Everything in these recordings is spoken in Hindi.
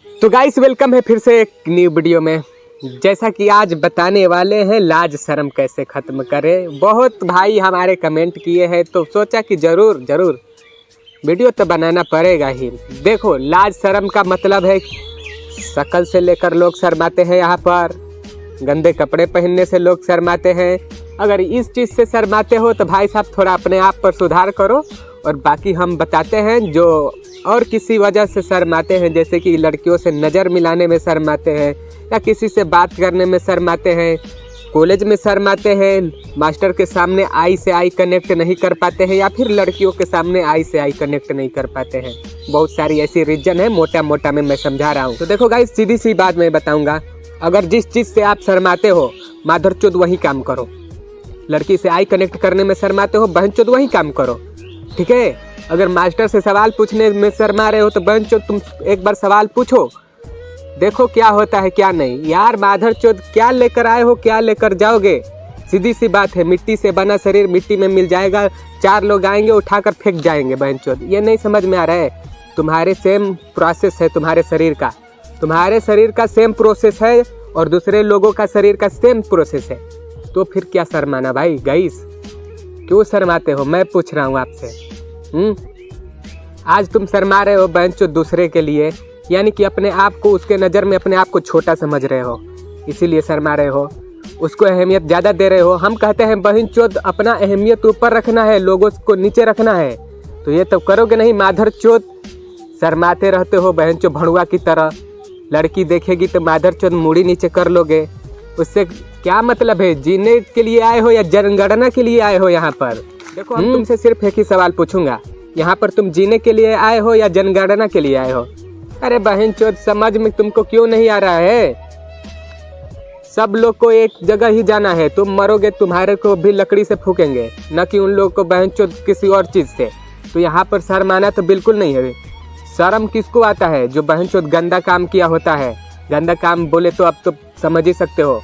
तो गाइस वेलकम है फिर से एक न्यू वीडियो में। जैसा कि आज बताने वाले हैं लाज शर्म कैसे ख़त्म करें। बहुत भाई हमारे कमेंट किए हैं तो सोचा कि ज़रूर वीडियो तो बनाना पड़ेगा ही। देखो, लाज शर्म का मतलब है शक्ल से लेकर लोग शर्माते हैं, यहाँ पर गंदे कपड़े पहनने से लोग शर्माते हैं। अगर इस चीज़ से शर्माते हो तो भाई साहब थोड़ा अपने आप पर सुधार करो। और बाकी हम बताते हैं जो और किसी वजह से शर्माते हैं, जैसे कि लड़कियों से नज़र मिलाने में शर्माते हैं, या किसी से बात करने में शर्माते हैं, कॉलेज में शर्माते हैं, मास्टर के सामने आई से आई कनेक्ट नहीं कर पाते हैं, या फिर लड़कियों के सामने आई से आई कनेक्ट नहीं कर पाते हैं। बहुत सारी ऐसी रीजन है, मोटा मोटा में मैं समझा रहा हूँ। तो देखो गाइस, सीधी सी बात मैं बताऊँगा, अगर जिस चीज़ से आप शर्माते हो माधरचोद वही काम करो। लड़की से आई कनेक्ट करने में शर्माते हो, बहनचोद वही काम करो, ठीक है। अगर मास्टर से सवाल पूछने में शर्मा रहे हो तो बहनचोद तुम एक बार सवाल पूछो, देखो क्या होता है क्या नहीं। यार माधरचोद, क्या लेकर आए हो, क्या लेकर जाओगे? सीधी सी बात है, मिट्टी से बना शरीर मिट्टी में मिल जाएगा। 4 लोग आएंगे उठाकर फेंक जाएंगे बहनचोद। ये नहीं समझ में आ रहा है? तुम्हारे सेम प्रोसेस है, तुम्हारे शरीर का सेम प्रोसेस है और दूसरे लोगों का शरीर का सेम प्रोसेस है। तो फिर क्या शर्माना भाई? गाइस क्यों शर्माते हो, मैं पूछ रहा हूँ आपसे। आज तुम शर्मा रहे हो बहनचोद दूसरे के लिए, यानी कि अपने आप को उसके नज़र में अपने आप को छोटा समझ रहे हो, इसीलिए शर्मा रहे हो, उसको अहमियत ज़्यादा दे रहे हो। हम कहते हैं बहनचोद अपना अहमियत ऊपर रखना है, लोगों को नीचे रखना है, तो ये तो करोगे नहीं। माधरचोद शर्माते रहते हो बहनचोद भड़ुआ की तरह। लड़की देखेगी तो माधरचोद मुड़ी नीचे कर लोगे, उससे क्या मतलब है? जीने के लिए आए हो या जनगणना के लिए आए हो यहाँ पर? देखो, हम तुमसे सिर्फ एक ही सवाल पूछूंगा, यहाँ पर तुम जीने के लिए आए हो या जनगणना के लिए आए हो? अरे बहनचोद, समझ में तुमको क्यों नहीं आ रहा है? सब लोग को एक जगह ही जाना है, तुम मरोगे तुम्हारे को भी लकड़ी से फूकेंगे, न कि उन लोग को बहनचोद किसी और चीज़ से। तो यहाँ पर शर्माना तो बिल्कुल नहीं है। शर्म किसको आता है? जो बहनचोद गंदा काम किया होता है। गंदा काम बोले तो अब तो समझ ही सकते हो।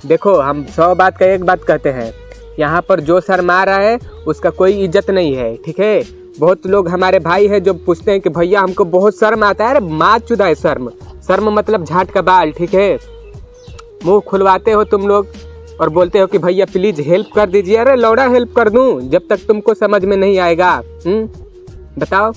देखो, हम 100 बात का एक बात कहते हैं, यहाँ पर जो शर्मा रहा है उसका कोई इज्जत नहीं है, ठीक है। बहुत लोग हमारे भाई हैं जो पूछते हैं कि भैया हमको बहुत शर्म आता है। अरे माँ चुदा है शर्म मतलब झाट का बाल, ठीक है। मुंह खुलवाते हो तुम लोग और बोलते हो कि भैया प्लीज हेल्प कर दीजिए। अरे लौड़ा हेल्प कर दूं जब तक तुमको समझ में नहीं आएगा। बताओ,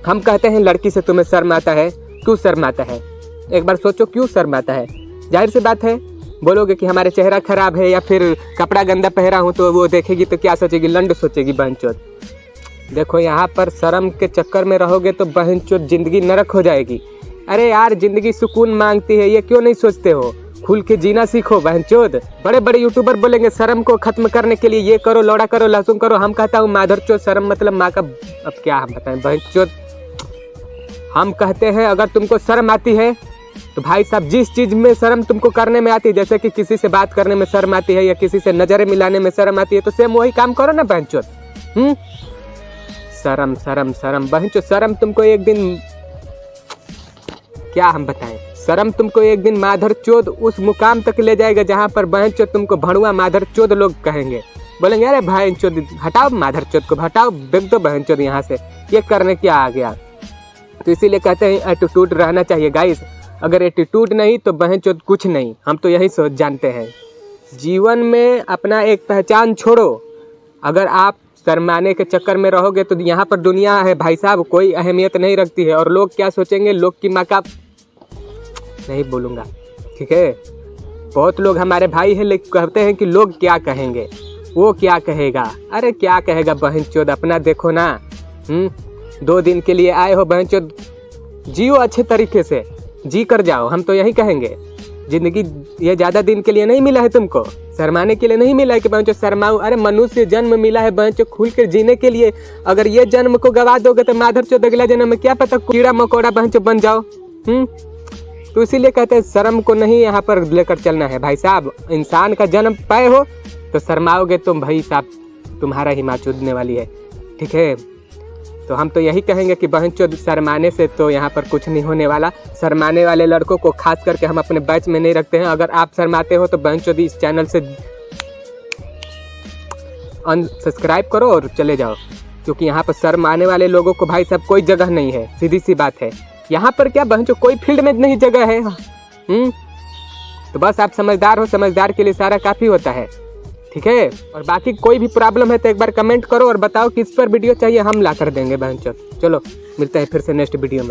हम कहते हैं लड़की से तुम्हें शर्म आता है, क्यों शर्म आता है? एक बार सोचो, क्यों शर्म आता है? जाहिर सी बात है, बोलोगे कि हमारे चेहरा खराब है या फिर कपड़ा गंदा पहरा हूँ, तो वो देखेगी तो क्या सोचेगी? लंड सोचेगी बहनचोद। देखो, यहाँ पर शर्म के चक्कर में रहोगे तो बहनचोद जिंदगी नरक हो जाएगी। अरे यार, जिंदगी सुकून मांगती है, ये क्यों नहीं सोचते हो? खुल के जीना सीखो बहनचोद। बड़े बड़े यूट्यूबर बोलेंगे शर्म को खत्म करने के लिए ये करो, लौड़ा करो, लहसुन करो। हम कहता हूँ माधरचोद शर्म मतलब माँ का, अब क्या हम बताएं बहनचोद। हम कहते हैं अगर तुमको शर्म आती है तो भाई साहब, जिस चीज़ में शर्म तुमको करने में आती है, जैसे कि किसी से बात करने में शर्म आती है या किसी से नज़रें मिलाने में शर्म आती है, तो सेम वही काम करो ना बहनचोद। शर्म शर्म शर्म बहनचोद, शर्म तुमको एक दिन, क्या हम बताएं, शर्म तुमको एक दिन माधरचोद उस मुकाम तक ले जाएगा जहाँ पर बहनचोद तुमको भड़ुआ माधरचोद लोग कहेंगे। बोलेंगे अरे बहनचोद हटाओ माधरचोद को, हटाओ, बेग दो बहनचोद यहाँ से, ये करने क्या आ गया। तो इसीलिए कहते हैं एटीट्यूड रहना चाहिए गाइस। अगर एटीट्यूड नहीं तो बहनचोद कुछ नहीं। हम तो यही सोच जानते हैं। जीवन में अपना एक पहचान छोड़ो। अगर आप शर्माने के चक्कर में रहोगे तो यहाँ पर दुनिया है भाई साहब, कोई अहमियत नहीं रखती है। और लोग क्या सोचेंगे, लोग की माँ का नहीं बोलूँगा, ठीक है। बहुत लोग हमारे भाई हैं लेकिन कहते हैं कि लोग क्या कहेंगे, वो क्या कहेगा। अरे क्या कहेगा बहनचोद, अपना देखो ना। 2 दिन के लिए आए हो बहनचोद, जियो अच्छे तरीके से, जी कर जाओ। हम तो यही कहेंगे, जिंदगी ये ज़्यादा दिन के लिए नहीं मिला है तुमको, शर्माने के लिए नहीं मिला है कि बहनचोद शर्माऊं। अरे मनुष्य जन्म मिला है बहनचोद खुल कर जीने के लिए। अगर ये जन्म को गवा दोगे तो माधरचोद अगला जन्म में क्या पता कीड़ा मकोड़ा बहनचोद बन जाओ। तो इसीलिए कहते हैं शर्म को नहीं यहाँ पर लेकर चलना है भाई साहब। इंसान का जन्म पाए हो तो शर्माओगे तुम भाई साहब, तुम्हारा ही माँ चूदने वाली है, ठीक है। तो हम तो यही कहेंगे कि बहनचोद शर्माने से तो यहाँ पर कुछ नहीं होने वाला। शर्माने वाले लड़कों को खास करके हम अपने बैच में नहीं रखते हैं। अगर आप शर्माते हो तो बहनचोद इस चैनल से अनसब्सक्राइब करो और चले जाओ, क्योंकि यहाँ पर शर्माने वाले लोगों को भाई साहब कोई जगह नहीं है। सीधी सी बात है। यहाँ पर क्या बहन, कोई फील्ड में नहीं जगह है। तो बस आप समझदार हो, समझदार के लिए सारा काफ़ी होता है, ठीक है। और बाकी कोई भी प्रॉब्लम है तो एक बार कमेंट करो और बताओ किस पर वीडियो चाहिए, हम ला कर देंगे बहन। चलो मिलते हैं फिर से नेक्स्ट वीडियो में।